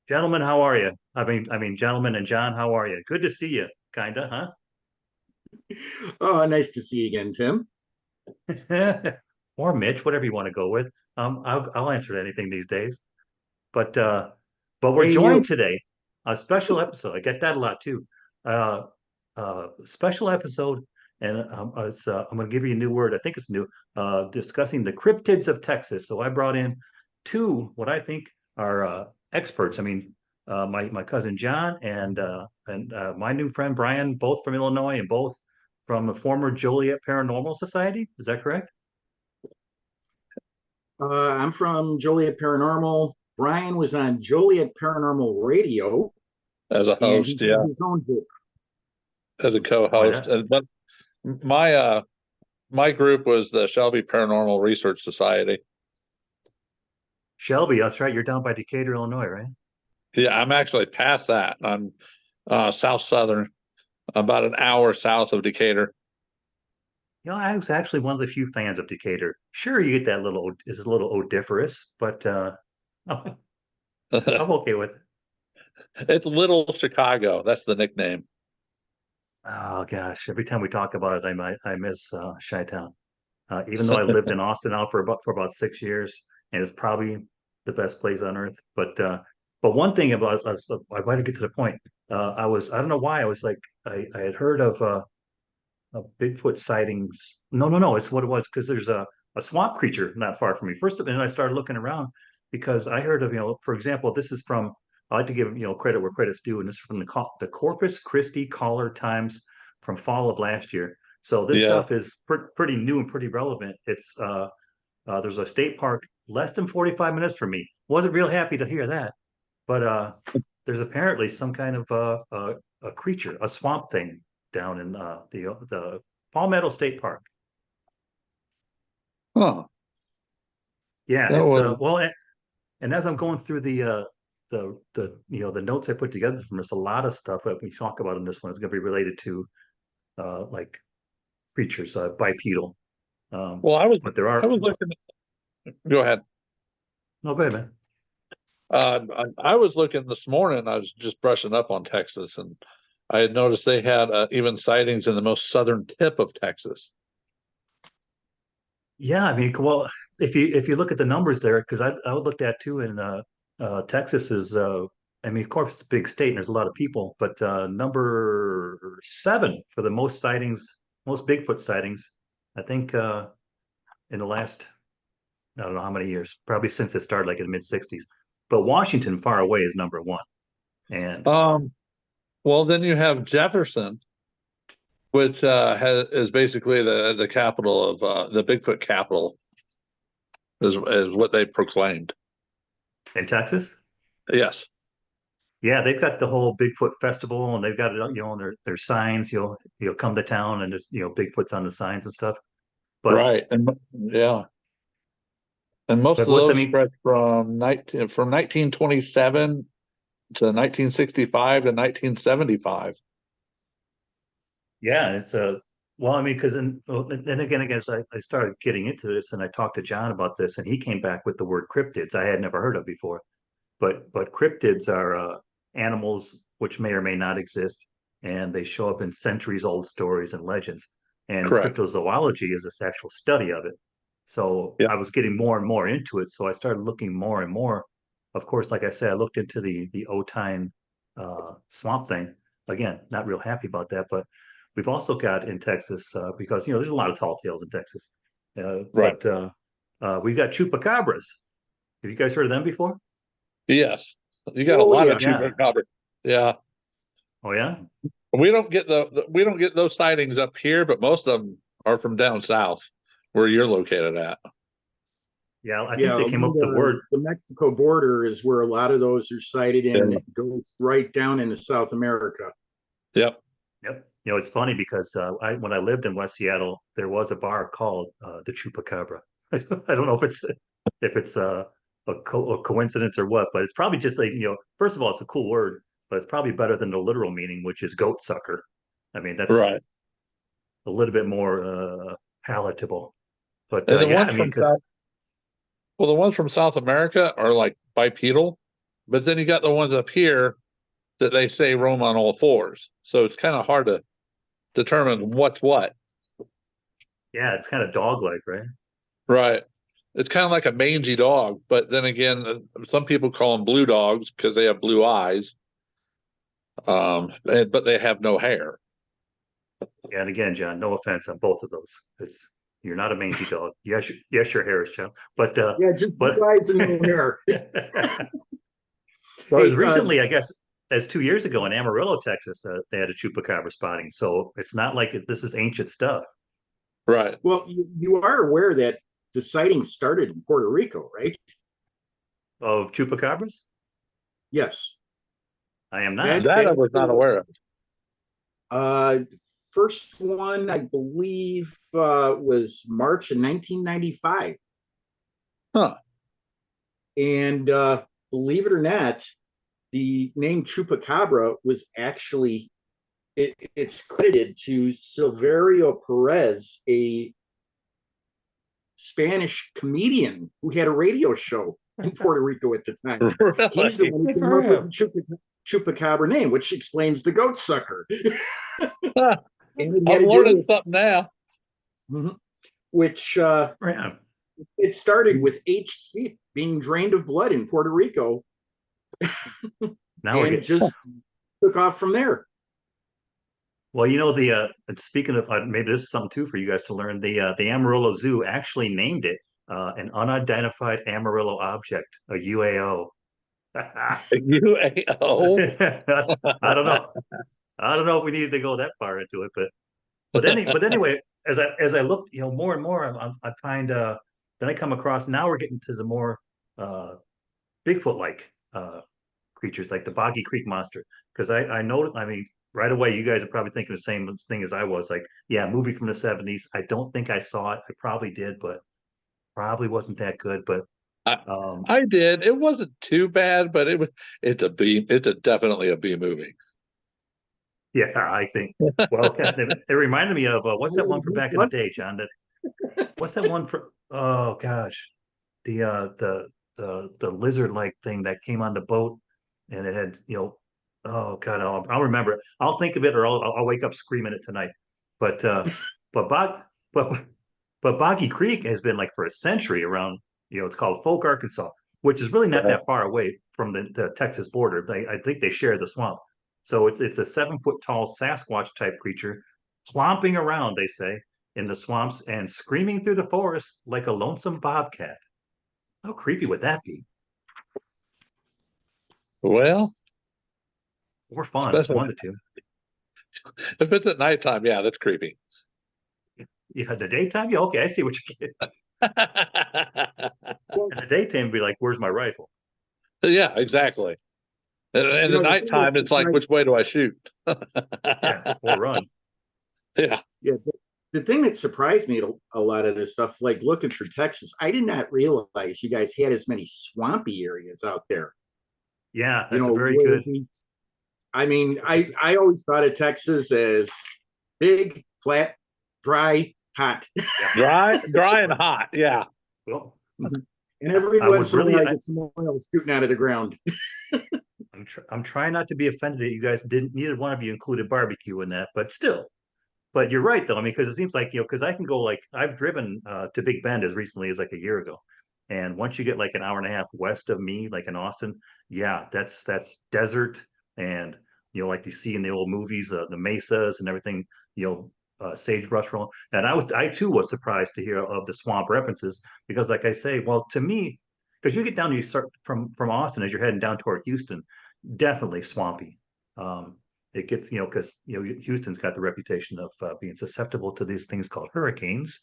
Gentlemen, how are you? Gentlemen and John, how are you? Good to see you, kinda, Oh, nice to see you again, Tim. huh? Or Mitch, whatever you want to go with. I'll answer to anything these days. But uh, but we're Hey, you. joined today, a special episode. I get that a lot too. Uh, Special episode, and I'm going to give you a new word. I think it's new. Discussing the cryptids of Texas. So I brought in two what I think are experts. My cousin John and my new friend Brian, both from Illinois and both from the former Joliet Paranormal Society. Is that correct? I'm from Joliet Paranormal. Brian was on Joliet Paranormal Radio, As a and host, he has yeah, his own book. as a Oh co-host. yeah, But my group was the Shelby Paranormal Research Society. Shelby. That's right. You're down by Decatur, Illinois, right? Yeah, I'm actually past that. I'm South Southern, about an hour south of Decatur. I was actually one of the few fans of Decatur. Sure, you get that little is a little odoriferous, but I'm okay with it. It's Little Chicago. That's the nickname. Oh gosh, every time we talk about it, I miss Chi-Town. Even though I lived in Austin now for about 6 years, and it's probably the best place on earth. But one thing about I want to get to the point. I don't know why I was like I had heard of Bigfoot sightings. No, it's what it was because there's a swamp creature not far from me. First of all, and I started looking around because I heard of, for example, this is from, I like to give, credit where credit's due, and this is from the Corpus Christi Caller Times from fall of last year. So this Yeah. stuff is pretty new and pretty relevant. There's a state park less than 45 minutes from me. Wasn't real happy to hear that, but there's apparently some kind of a creature, a swamp thing down in the Palmetto State Park. Huh. Yeah, That it's was and as I'm going through the notes I put together from this, a lot of stuff that we talk about in this one is going to be related to like creatures, bipedal. well. But there I are was looking. Go ahead. no, go ahead, man. I was looking this morning. I was just brushing up on Texas, and I had noticed they had even sightings in the most southern tip of Texas. Yeah, well, if you look at the numbers there, because I would look at too, and Texas is, of course, it's a big state and there's a lot of people, but number seven for the most sightings, most Bigfoot sightings, I think in the last, I don't know how many years, probably since it started like in the mid 60s. But Washington, far away, is number one. And Um, well, then you have Jefferson, which is basically the capital of the Bigfoot capital, is what they proclaimed. in Texas, Yes, yeah, they've got the whole Bigfoot festival, and they've got it, on their signs. You'll come to town, and there's Bigfoot's on the signs and stuff. But right, and yeah, and most but of what's I those mean, stretch from 1927 to 1965 to 1975. yeah, it's a well, because then again, I guess I started getting into this, and I talked to John about this, and he came back with the word cryptids I had never heard of before. But cryptids are animals which may or may not exist, and they show up in centuries old stories and legends. And Correct. cryptozoology is this actual study of it. So Yeah. I was getting more and more into it. So I started looking more and more. Of course, like I said, I looked into the Otine swamp thing. Again, not real happy about that, but we've also got in Texas because there's a lot of tall tales in Texas, Right. but we've got chupacabras. Have you guys heard of them before? Yes. You got a Oh, lot yeah. of Yeah. chupacabra. Yeah. Oh yeah. We don't get we don't get those sightings up here, but most of them are from down south where you're located at. Yeah, I think Yeah, they came up along with the word. the Mexico border is where a lot of those are sighted, and Yeah. it goes right down into South America. Yep. Yep. It's funny because when I lived in West Seattle, there was a bar called the Chupacabra. I don't know if it's a coincidence or what, but it's probably just like First of all, it's a cool word, but it's probably better than the literal meaning, which is goat sucker. That's Right. a little bit more palatable. But And the yeah, ones from because South, well, the ones from South America are like bipedal, but then you got the ones up here that they say roam on all fours. So it's kind of hard to determine what's what. Yeah, it's kind of dog-like, right? Right. It's kind of like a mangy dog, but then again, some people call them blue dogs because they have blue eyes. But they have no hair. Yeah, and again, John, no offense on both of those. You're not a mangy dog. Yes, yes, your hair is John, Yeah, just but blue eyes and no hair. well, it was Hey, recently, I guess, as 2 years ago in Amarillo, Texas, they had a chupacabra spotting. So it's not like this is ancient stuff. Right. well, you are aware that the sighting started in Puerto Rico, right? Of chupacabras? Yes. I am not. That I was not aware of. Uh, first one, I believe, was March of 1995. Huh. And believe it or not, the name Chupacabra was actually it's credited to Silverio Perez, a Spanish comedian who had a radio show in Puerto Rico at the time. He's the Really? one who Good came for up with him. the Chupacabra name, which explains the goat sucker. Huh. And it had I'm to do learning with, something now. which Yeah. it started with 8 sheep being drained of blood in Puerto Rico Now we're and getting. just took off from there. Well, speaking of maybe this is something too for you guys to learn. The Amarillo Zoo actually named it an unidentified Amarillo object, a UAO. UAO. I don't know. I don't know if we needed to go that far into it, but anyway, as I look, more and more, I find then I come across now we're getting to the more uh, Bigfoot-like creatures, like the Boggy Creek monster. Because I know, I mean, right away, you guys are probably thinking the same thing as I was. Like, yeah, movie from the '70s. I don't think I saw it. I probably did, but probably wasn't that good. But I, um, I did. It wasn't too bad, but it's a B. It's definitely a B movie. yeah, I think. Well, it reminded me of what's that one from back in the day, John? What's that one for? Oh gosh, the the lizard like thing that came on the boat, and it had oh god, I'll remember it. I'll think of it, or I'll wake up screaming it tonight. But but Bog but but Boggy Creek has been like for a century around. It's called Folk, Arkansas, which is really not that far away from the Texas border. I think they share the swamp. So it's a 7 foot tall Sasquatch type creature clomping around, they say, in the swamps and screaming through the forest like a lonesome bobcat. How creepy would that be? Well, Or fun, especially one of the two. if it's at nighttime, yeah, that's creepy. Yeah, the daytime, yeah, okay, I see what you get. Well, In the daytime, be like, "Where's my rifle?" Yeah, exactly. And the the thing nighttime, it's like, which way do I shoot? Yeah, or run. Yeah. yeah, the thing that surprised me a lot of this stuff, like looking for Texas, I did not realize you guys had as many swampy areas out there. Yeah, You that's a know, very good. I mean, I always thought of Texas as big, flat, dry, hot. Dry and hot. Yeah. Well, And every I would once in a really. while, I get some oil shooting out of the ground. I'm trying not to be offended that you guys didn't. Neither one of you included barbecue in that, but still. But you're right though. I mean, because it seems like because I can go like I've driven to Big Bend as recently as like a year ago, and once you get like an hour and a half west of me, like in Austin, yeah, that's desert, and like you see in the old movies, the mesas and everything, sagebrush rolling. And I too was surprised to hear of the swamp references because, like I say, well, to me, because you get down, you start from Austin as you're heading down toward Houston, definitely swampy. It gets because Houston's got the reputation of being susceptible to these things called hurricanes.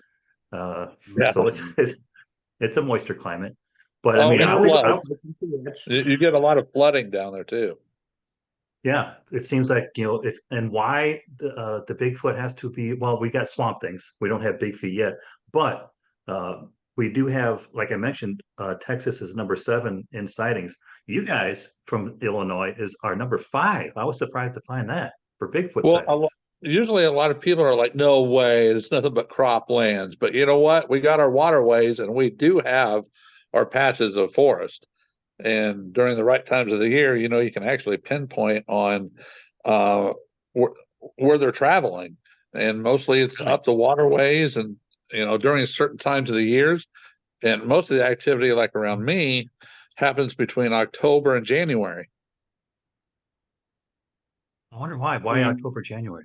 Uh, Yeah. so it's a moisture climate. But I Oh, mean, and floods. You get a lot of flooding down there too. yeah, it seems like if and why the Bigfoot has to be. Well, we got swamp things. We don't have Bigfoot yet, but we do have, like I mentioned, Texas is number 7 in sightings. You guys from Illinois are number 5. I was surprised to find that for Bigfoot sightings. Usually a lot of people are like, no way, it's nothing but croplands. But you know what? We got our waterways and we do have our patches of forest. And during the right times of the year, you can actually pinpoint on uh, where, where they're traveling. And mostly it's Really? up the waterways and, during certain times of the years. And most of the activity, like around me, happens between October and January. I wonder why. Why And October, January?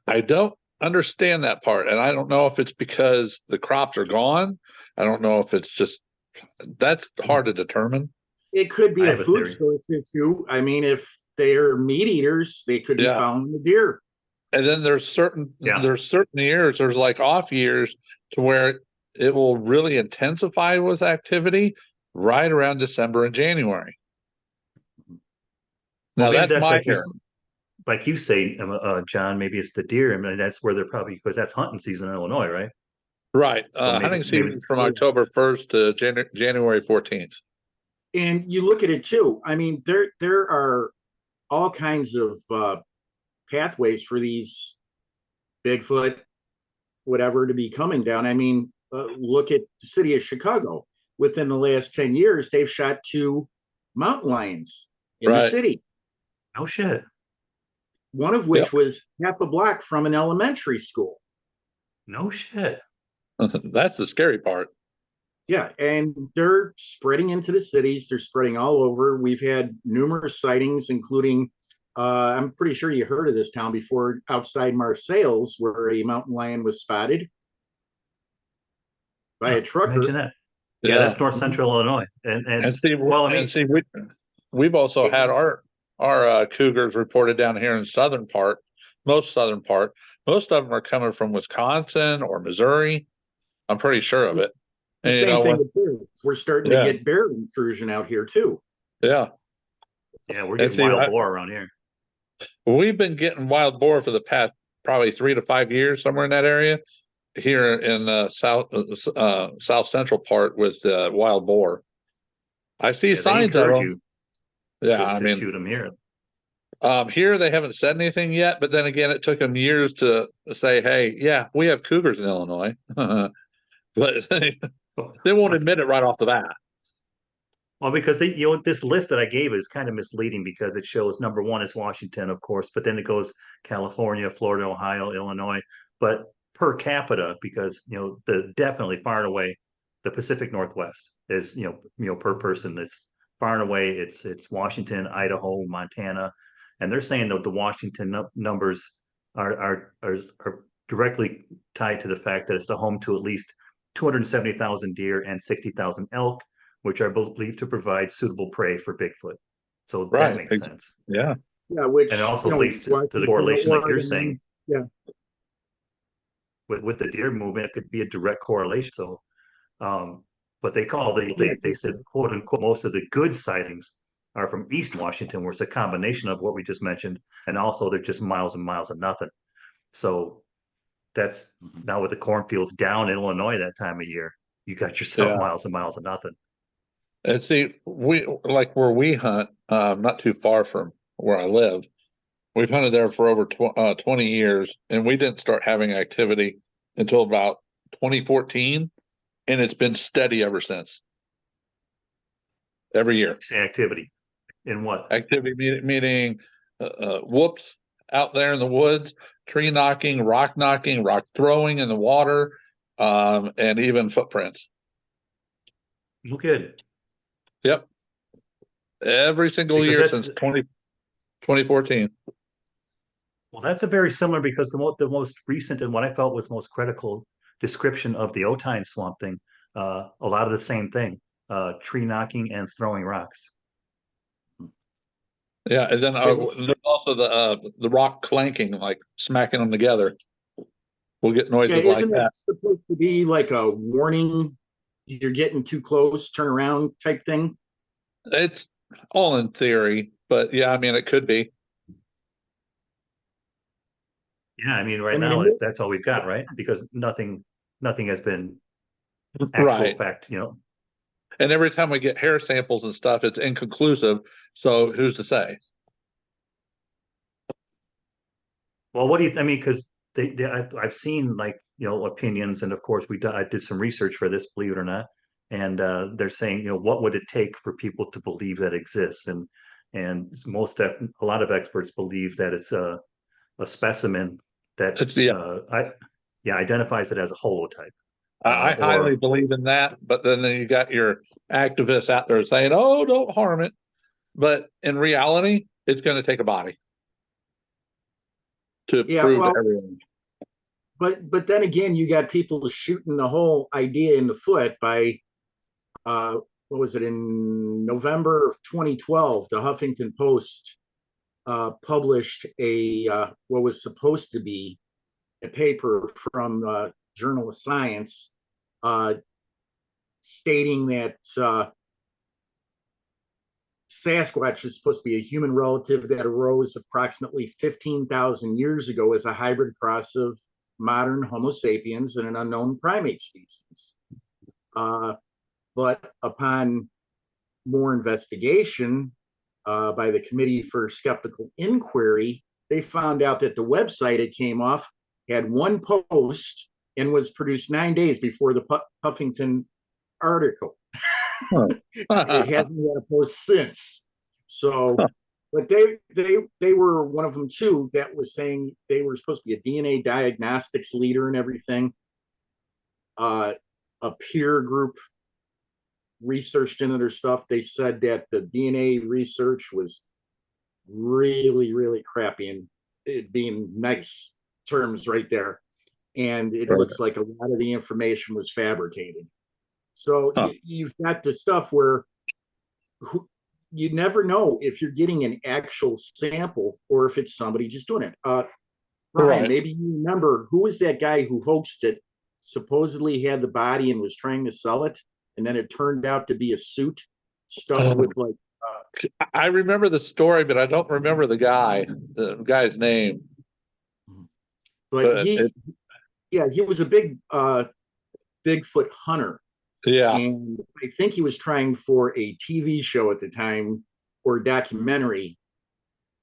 I don't understand that part. And I don't know if it's because the crops are gone. I don't know if it's just that's hard to determine. it could be I a have a food theory. source issue. I mean, if they're meat eaters, they could be Yeah. following the deer. And then Yeah. there's certain years, there's like off years to where it will really intensify with activity right around December and January. Well, Now maybe that's that's my hair. like you say, John. Maybe it's the deer. I mean, that's where they're probably because that's hunting season in Illinois, right? Right. So Hunting maybe season from October 1st to January 14th. And you look at it too. I mean, there are all kinds of pathways for these Bigfoot, whatever, to be coming down. I mean, look at the city of Chicago. Within the last 10 years, they've shot 2 mountain lions in the Right. city, oh shit. one of Yep. which was half a block from an elementary school. No shit. That's the scary part. Yeah, and they're spreading into the cities. They're spreading all over. We've had numerous sightings, including, I'm pretty sure you heard of this town before, outside Marseilles, where a mountain lion was spotted by a trucker. Imagine that. Yeah, Yeah. that's north central Illinois. And And see, well, I mean, we've also had And our cougars reported down here in southern part, most southern part. Most of them are coming from Wisconsin or Missouri. I'm pretty sure of it. the And same thing when with bears. We're starting to yeah, get bear intrusion out here too. yeah. yeah, we're And getting see, wild boar around here. we've been getting wild boar for the past probably 3 to 5 years, somewhere in that area. Here in south central part with wild boar. I see Yeah, they signs of encourage them. you Yeah, to, I to mean, shoot them here. here they haven't said anything yet, but then again, it took them years to say, "Hey, yeah, we have cougars in Illinois," but they won't Well, admit it right off the bat. well, because this list that I gave is kind of misleading because it shows number one is Washington, of course, but then it goes California, Florida, Ohio, Illinois. But per capita, because the definitely far and away, the Pacific Northwest is per person, it's far and away, it's Washington, Idaho, Montana, and they're saying that the Washington numbers are directly tied to the fact that it's the home to at least 270,000 deer and 60,000 elk, which are believed to provide suitable prey for Bigfoot. So that Right. makes sense. Yeah. Yeah, And it which, also leads to the Washington, correlation, like you're saying, Oregon, yeah. with the deer movement, it could be a direct correlation. So, but Yeah, they said, quote unquote, most of the good sightings are from East Washington, where it's a combination of what we just mentioned, and also they're just miles and miles of nothing. So that's now with the cornfields down in Illinois that time of year, you got yourself Yeah. miles and miles of nothing. And see, we like where we hunt, not too far from where I live. We've hunted there for over 20 years, and we didn't start having activity until about 2014, and it's been steady ever since. Every year, Activity in what? activity meaning whoops out there in the woods, tree knocking, rock throwing in the water, and even footprints. No good. Yep, every single Because year that's since 2014. well, that's a very similar because the most recent and what I felt was most critical description of the Otine swamp thing. A lot of the same thing, tree knocking and throwing rocks. Yeah, and then And, there's also the rock clanking, like smacking them together. We'll get yeah, noises like isn't it that. supposed to be like a warning? You're getting too close, turn around type thing. It's all in theory, but yeah, I mean, it could be. Yeah, I mean, I right mean, now that's all we've got, right? Because nothing has been actual Right. fact. And every time we get hair samples and stuff, it's inconclusive. So who's to say? Well, what do you? I mean, because I've seen like opinions, and of course I did some research for this, believe it or not, and they're saying, what would it take for people to believe that exists? And a lot of experts believe that it's a specimen that Yeah, identifies it as a holotype. I highly Or believe in that. But then you got your activists out there saying, "Oh, don't harm it." But in reality, it's going to take a body to Yeah, prove to well, everyone. but then again, you got people shooting the whole idea in the foot by what was it, in November of 2012, the Huffington Post published a what was supposed to be a paper from Journal of Science uh, stating that Sasquatch is supposed to be a human relative that arose approximately 15,000 years ago as a hybrid cross of modern Homo sapiens and an unknown primate species. But upon more investigation by the Committee for Skeptical Inquiry, they found out that the website it came off had one post and was produced 9 days before the Huffington article. It hasn't had a post since. So, but they were one of them too that was saying they were supposed to be a DNA diagnostics leader and everything. A peer group researched into their stuff. They said that the DNA research was really, really crappy, and it being nice terms right there. And it Right. looks like a lot of the information was fabricated. So Huh. you've got the stuff where you never know if you're getting an actual sample or if it's somebody just doing it. Brian, Right. maybe you remember, who was that guy who hoaxed it, supposedly had the body and was trying to sell it, and then it turned out to be a suit stuffed with like. I remember the story, but I don't remember the guy's name. But It, he was a big Bigfoot hunter, yeah, and I think he was trying for a TV show at the time or a documentary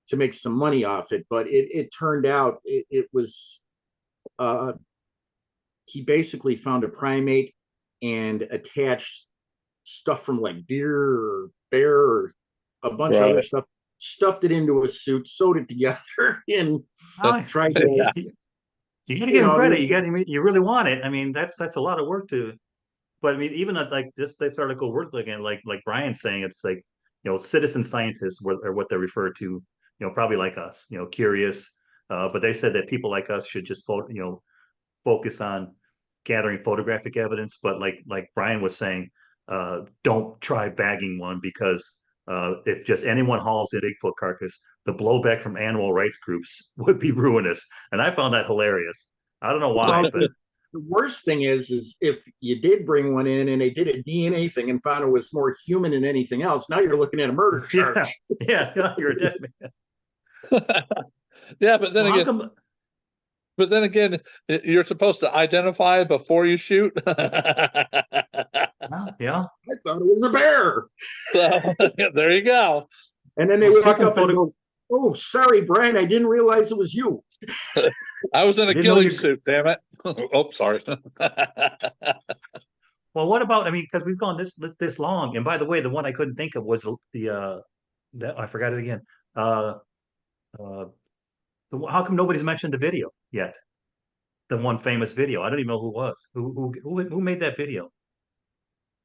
to make some money off it. But it turned out it was he basically found a primate and attached stuff from like deer or bear or a bunch of other right. stuff, stuffed it into a suit, sewed it together, and oh, tried to, Yeah, you got to you give him know, credit. You really want it. I mean, that's a lot of work to. But I mean, even like this article we're looking at, like Brian's saying, it's like, citizen scientists are what they're referred to. Probably like us. Curious. But they said that people like us should just focus on gathering photographic evidence. But like Brian was saying, don't try bagging one, because if just anyone hauls a Bigfoot carcass, the blowback from animal rights groups would be ruinous. And I found that hilarious. I don't know why, well, but the worst thing is if you did bring one in and they did a DNA thing and found it was more human than anything else, now you're looking at a murder yeah, charge. yeah, you're a dead man. yeah, but then Well, how again, come? you're supposed to identify before you shoot. Yeah. I thought it was a bear. So there you go. And then they Well, walk speaking of up and photo, go, "Oh, sorry, Brian, I didn't realize it was you." I was in I a didn't know ghillie you. suit. Damn it! Oh, sorry. Well, what about? I mean, because we've gone this long. And by the way, the one I couldn't think of was that I forgot it again. Uh, uh, how come nobody's mentioned the video yet? The one famous video. I don't even know who was who made that video.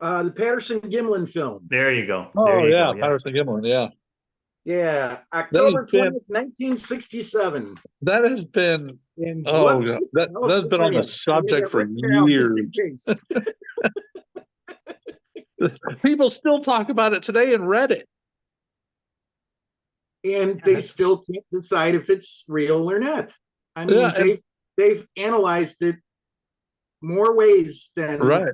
The Patterson Gimlin film. There you go. There Oh you go. yeah, Yeah. Patterson Gimlin. Yeah, Yeah, that has October been 20th, 1967. that has been In oh Bluff, god, that has been on the California. I had subject that for written down just years. in case. People still talk about it today in Reddit. And they still can't decide if it's real or not. I Yeah, mean, and they've analyzed it more ways than right.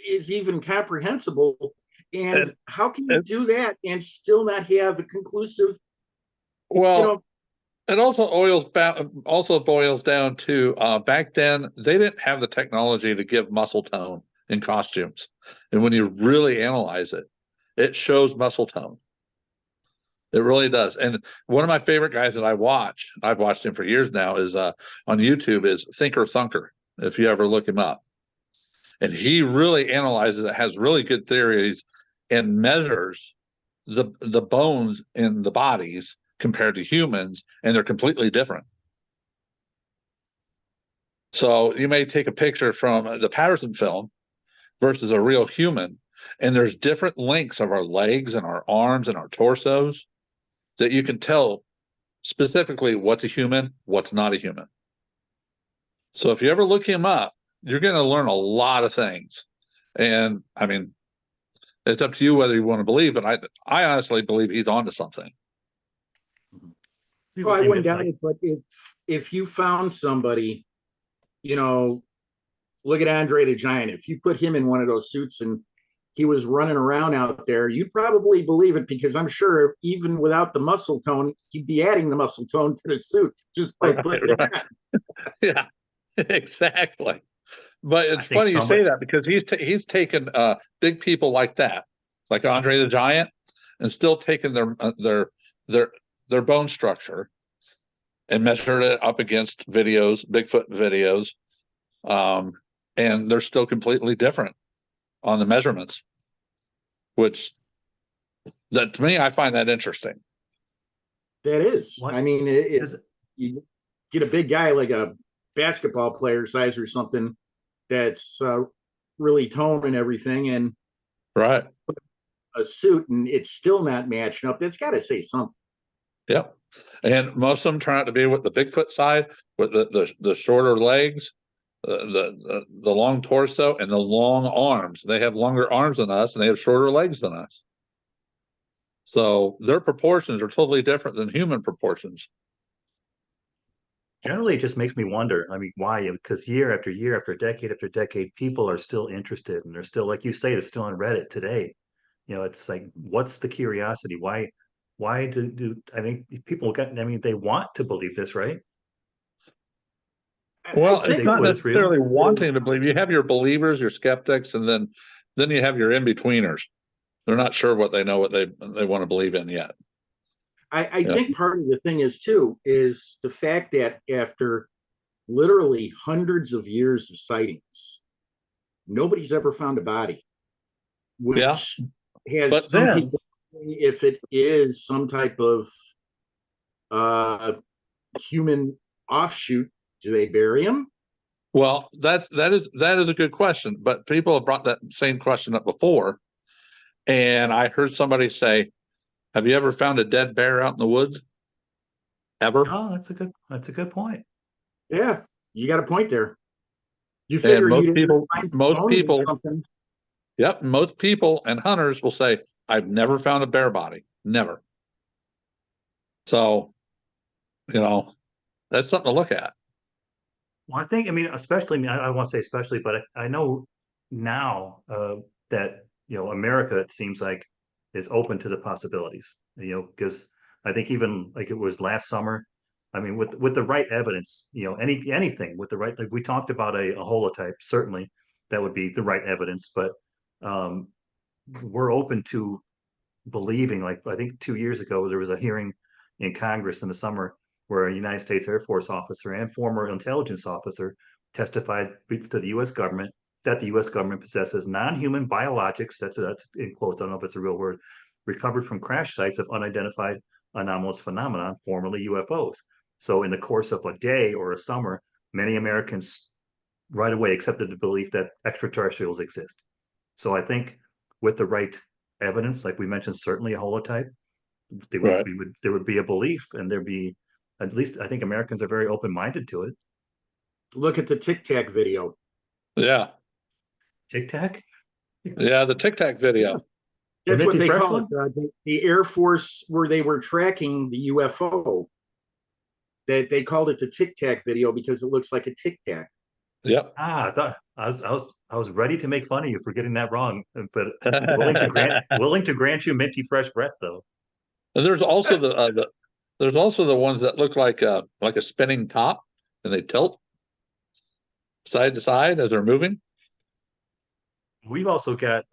is even comprehensible. And And, how can you and do that and still not have a conclusive, you well, know? it also boils down to back then they didn't have the technology to give muscle tone in costumes, and when you really analyze it, it shows muscle tone. It really does. And one of my favorite guys that I've watched him for years now, is on YouTube, is Thinker Thunker. If you ever look him up, and he really analyzes it, has really good theories, and measures the bones in the bodies compared to humans, and they're completely different. So you may take a picture from the Patterson film versus a real human, and there's different lengths of our legs and our arms and our torsos that you can tell specifically what's a human, what's not a human. So if you ever look him up, you're going to learn a lot of things. And I mean, it's up to you whether you want to believe, but I honestly believe he's onto something. People Well, I think wouldn't that, doubt like, it, but if you found somebody, you know, look at Andre the Giant. If you put him in one of those suits and he was running around out there, you'd probably believe it, because I'm sure even without the muscle tone, he'd be adding the muscle tone to the suit just by putting it Right. on. Yeah, exactly. But I it's think funny you somebody, say that, because he's taken big people like that, like Andre the Giant, and still taken their bone structure and measured it up against videos, Bigfoot videos, um, and they're still completely different on the measurements. Which, that to me, I find that interesting. That is, what I mean, is you get a big guy like a basketball player size or something that's really toned and everything, and Right. a suit, and it's still not matching up. That's got to say something. Yep. And most of them turn out to be with the Bigfoot side, with the shorter legs, the long torso, and the long arms. They have longer arms than us, and they have shorter legs than us. So their proportions are totally different than human proportions. generally, it just makes me wonder. I mean, why? Because year after decade, people are still interested, and they're still, like you say, they're still on Reddit today. You know, it's like, what's the curiosity? Why do I think people got? I mean, they want to believe this, right? I Well, That it's think not Bigfoot is real. necessarily wanting to is, believe. You have your believers, your skeptics, and then you have your in-betweeners. They're not sure what they know, what they want to believe in yet. I Yeah. think part of the thing is too is the fact that after literally hundreds of years of sightings, nobody's ever found a body, Yeah. which has But some then, people, if it is some type of uh, human offshoot, do they bury him? well, that is a good question. But people have brought that same question up before, and I heard somebody say, "Have you ever found a dead bear out in the woods? Ever?" Oh, that's a good point. Yeah, you got a point there. You And figure you'd at least find some most bones or people, something. yep, most people and hunters will say, "I've never found a bear body, never." So, you know, that's something to look at. Well, I think, I mean, especially, I mean, I want to say especially, but I know now that, you know, America, it seems like, is open to the possibilities, you know, because I think even like it was last summer, I mean, with the right evidence, you know, anything with the right, like we talked about a holotype, certainly that would be the right evidence, but um, we're open to believing, like I think 2 years ago there was a hearing in Congress in the summer where a United States Air Force officer and former intelligence officer testified to the U.S. government that the U.S. government possesses non-human biologics, that's in quotes, I don't know if it's a real word, recovered from crash sites of unidentified anomalous phenomenon, formerly UFOs. So in the course of a day or a summer, many Americans right away accepted the belief that extraterrestrials exist. So I think with the right evidence, like we mentioned, certainly a holotype, Right. there would be a belief, and there'd be, at least I think Americans are very open minded to it. Look at the Tic Tac video. Yeah. Tic Tac, Yeah. The Tic Tac Yeah, video. the that's what Minty they Fresh call it. one. The Air Force, where they were tracking the UFO, that they called it the Tic Tac video because it looks like a Tic Tac. Yep. I thought I was ready to make fun of you for getting that wrong, but willing to grant you Minty Fresh breath though. There's also there's also the ones that look like a spinning top, and they tilt side to side as they're moving. We've also got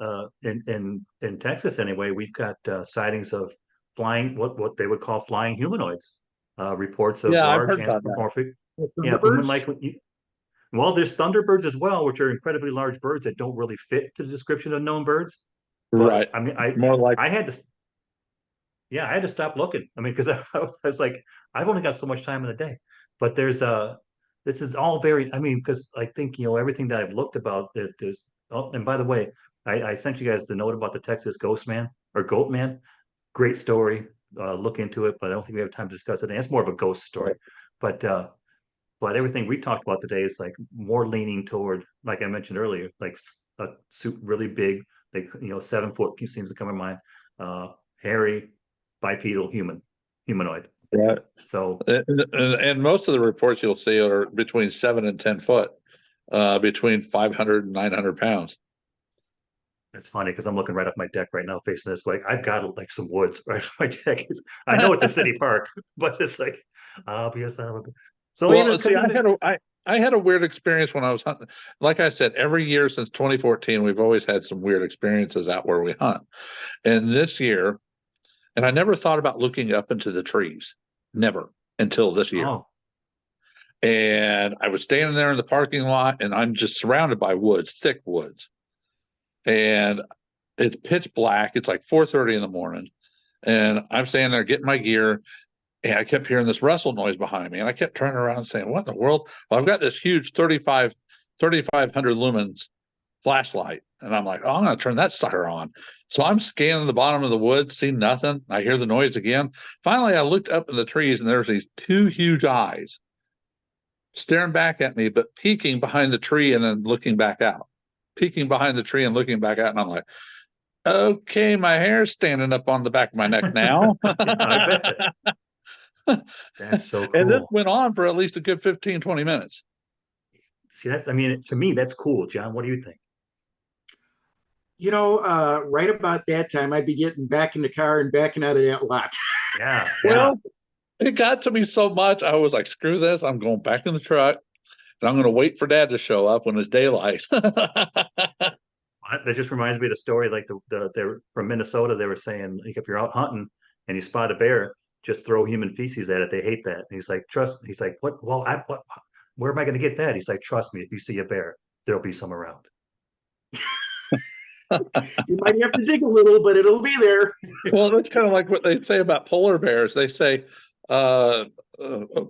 in Texas anyway, we've got sightings of flying, what they would call flying humanoids. Reports of Yeah, I've large heard about that. anthropomorphic, The yeah, Thunderbirds. human-like, Well, there's thunderbirds as well, which are incredibly large birds that don't really fit to the description of known birds. But Right. I mean, More like, I had to, yeah, I had to stop looking. I mean, because I was like, I've only got so much time in the day. But this is all very, I mean, because I think, everything that I've looked about, that there's, oh, and by the way, I sent you guys the note about the Texas Ghost Man or Goat Man. Great story. Look into it, but I don't think we have time to discuss it. And it's more of a ghost story. But but everything we talked about today is like more leaning toward, like I mentioned earlier, like a suit really big, like 7 foot seems to come in mind. Hairy, bipedal humanoid. right. So And most of the reports you'll see are between 7 and 10 foot, between 500 and 900 pounds. it's funny because I'm looking right up my deck right now, facing this way. I've got like some woods right up my deck. I know it's a city park, but it's like, I'll be a son of a. So Well, even see, because even I had a weird experience when I was hunting. Like I said, every year since 2014, we've always had some weird experiences out where we hunt. And this year, and I never thought about looking up into the trees, never until this year. oh And I was standing there in the parking lot, and I'm just surrounded by woods, thick woods. And it's pitch black. It's like 4:30 in the morning. And I'm standing there getting my gear, and I kept hearing this rustle noise behind me. And I kept turning around and saying, what in the world? Well, I've got this huge 3,500 lumens flashlight. And I'm like, oh, I'm going to turn that sucker on. So I'm scanning the bottom of the woods, see nothing. I hear the noise again. Finally, I looked up in the trees, and there's these two huge eyes staring back at me, but peeking behind the tree and then looking back out, peeking behind the tree and looking back out. And I'm like, okay, my hair's standing up on the back of my neck now. I bet that's so And this cool. went on for at least a good 15, 20 minutes. See, I mean, to me, that's cool, John. What do you think? Right about that time, I'd be getting back in the car and backing out of that lot. Yeah, yeah. Well, it got to me so much. I was like, screw this. I'm going back in the truck, and I'm going to wait for Dad to show up when it's daylight. That just reminds me of the story, like they're from Minnesota. They were saying, like, if you're out hunting and you spot a bear, just throw human feces at it. They hate that. And he's like, trust. He's like, what? Well, what? Where am I going to get that? He's like, trust me. If you see a bear, there'll be some around. You might have to dig a little, but it'll be there. Well, that's kind of like what they say about polar bears. They say uh,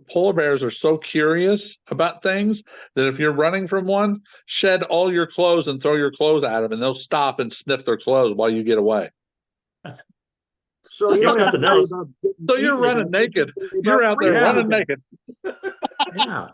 polar bears are so curious about things that if you're running from one, shed all your clothes and throw your clothes at them, and they'll stop and sniff their clothes while you get away. So you You don't got have to the worry nose. about So you're running naked. You're out there Yeah. running naked. Yeah.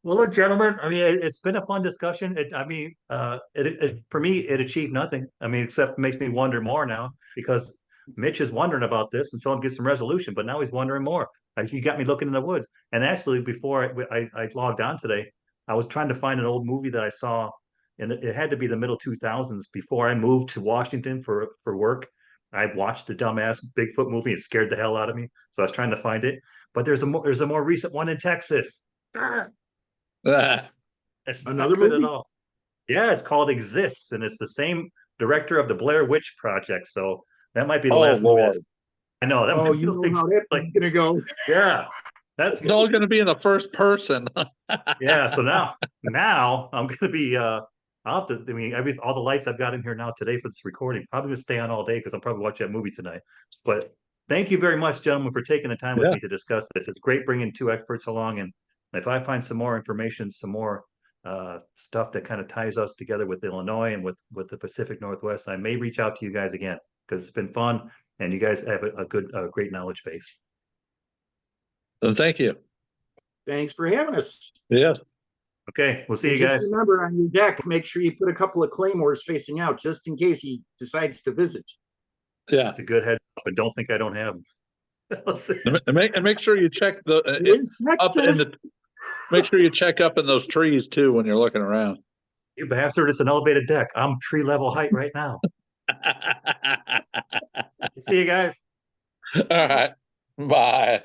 Well, look, gentlemen. I mean, it's been a fun discussion. For me, it achieved nothing. I mean, except makes me wonder more now because Mitch is wondering about this, and so I'm get some resolution. But now he's wondering more. Like, you got me looking in the woods. And actually, before I logged on today, I was trying to find an old movie that I saw, and it had to be the middle 2000s before I moved to Washington for work. I watched the dumbass Bigfoot movie. It scared the hell out of me. So I was trying to find it. But there's a more recent one in Texas. Ah, It's Another not good at movie? all. Yeah, it's called Exists, and it's the same director of the Blair Witch Project. So that might be the oh last movie Lord. Oh, you know how that like, one's gonna go. yeah, that's It's all going to be in the first person. yeah. So now I'm gonna be I'll have to. I mean, all the lights I've got in here now today for this recording probably gonna stay on all day because I'm probably watching that movie tonight. But thank you very much, gentlemen, for taking the time with Yeah. me to discuss this. It's great bringing two experts along, and if I find some more information, some more stuff that kind of ties us together with Illinois and with the Pacific Northwest, I may reach out to you guys again because it's been fun and you guys have a great knowledge base. Thank you. Thanks for having us. Yes. Okay, we'll see And you just guys. remember on your deck, make sure you put a couple of claymores facing out just in case he decides to visit. Yeah. It's a good heads up, and don't think I don't have them. And make sure you check the It's up in Texas. the. Make sure you check up in those trees too when you're looking around. You bastard, it's an elevated deck. I'm tree level height right now. All See you guys. right. Bye.